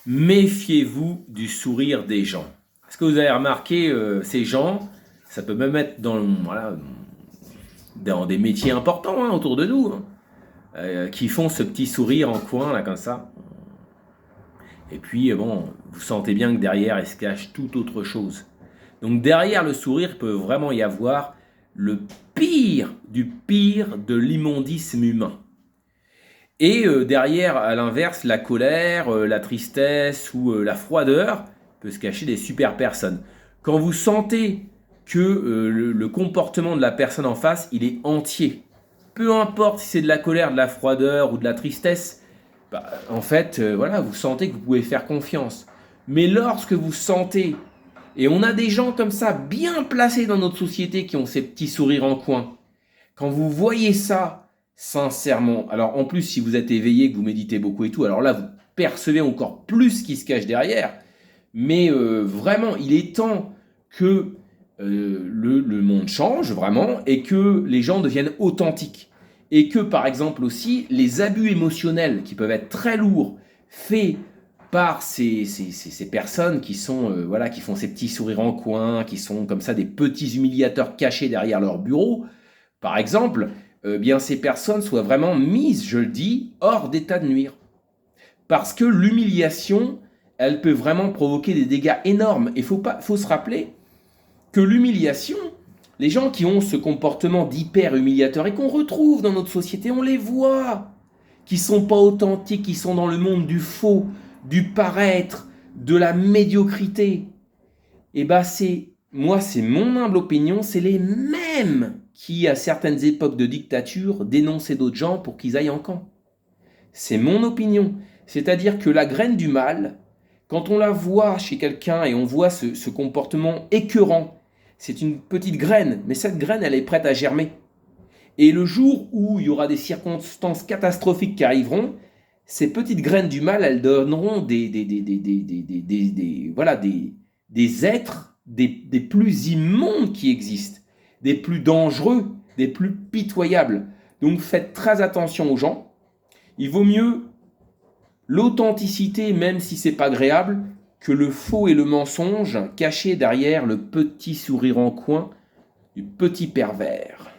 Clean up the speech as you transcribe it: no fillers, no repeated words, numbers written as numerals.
Méfiez-vous du sourire des gens. Est-ce que vous avez remarqué, ces gens, ça peut même être voilà, dans des métiers importants hein, autour de nous, hein, qui font ce petit sourire en coin, là, comme ça. Et puis, bon, vous sentez bien que derrière, il se cache tout autre chose. Donc derrière le sourire peut vraiment y avoir le pire du pire de l'immondisme humain. Et derrière, à l'inverse, la colère, la tristesse ou la froideur peut se cacher des super personnes. Quand vous sentez que le comportement de la personne en face, il est entier, peu importe si c'est de la colère, de la froideur ou de la tristesse, bah, en fait, voilà, vous sentez que vous pouvez faire confiance. Mais lorsque vous sentez, et on a des gens comme ça bien placés dans notre société qui ont ces petits sourires en coin, quand vous voyez ça, sincèrement, alors en plus si vous êtes éveillé, que vous méditez beaucoup et tout, alors là vous percevez encore plus ce qui se cache derrière. Mais vraiment, il est temps que le monde change vraiment et que les gens deviennent authentiques. Et que par exemple aussi les abus émotionnels qui peuvent être très lourds faits par ces personnes qui sont voilà qui font ces petits sourires en coin, qui sont comme ça des petits humiliateurs cachés derrière leur bureau, par exemple, bien ces personnes soient vraiment mises, je le dis, hors d'état de nuire. Parce que l'humiliation, elle peut vraiment provoquer des dégâts énormes. Et faut se rappeler que l'humiliation, les gens qui ont ce comportement d'hyper humiliateur et qu'on retrouve dans notre société, on les voit, qui sont pas authentiques, qui sont dans le monde du faux, du paraître, de la médiocrité. Et bah c'est mon humble opinion, c'est les mêmes qui, à certaines époques de dictature, dénonçaient d'autres gens pour qu'ils aillent en camp. C'est mon opinion. C'est-à-dire que la graine du mal, quand on la voit chez quelqu'un et on voit ce comportement écœurant, c'est une petite graine, mais cette graine, elle est prête à germer. Et le jour où il y aura des circonstances catastrophiques qui arriveront, ces petites graines du mal, elles donneront voilà, des êtres des plus immondes qui existent, des plus dangereux, des plus pitoyables. Donc faites très attention aux gens. Il vaut mieux l'authenticité, même si c'est pas agréable, que le faux et le mensonge caché derrière le petit sourire en coin du petit pervers.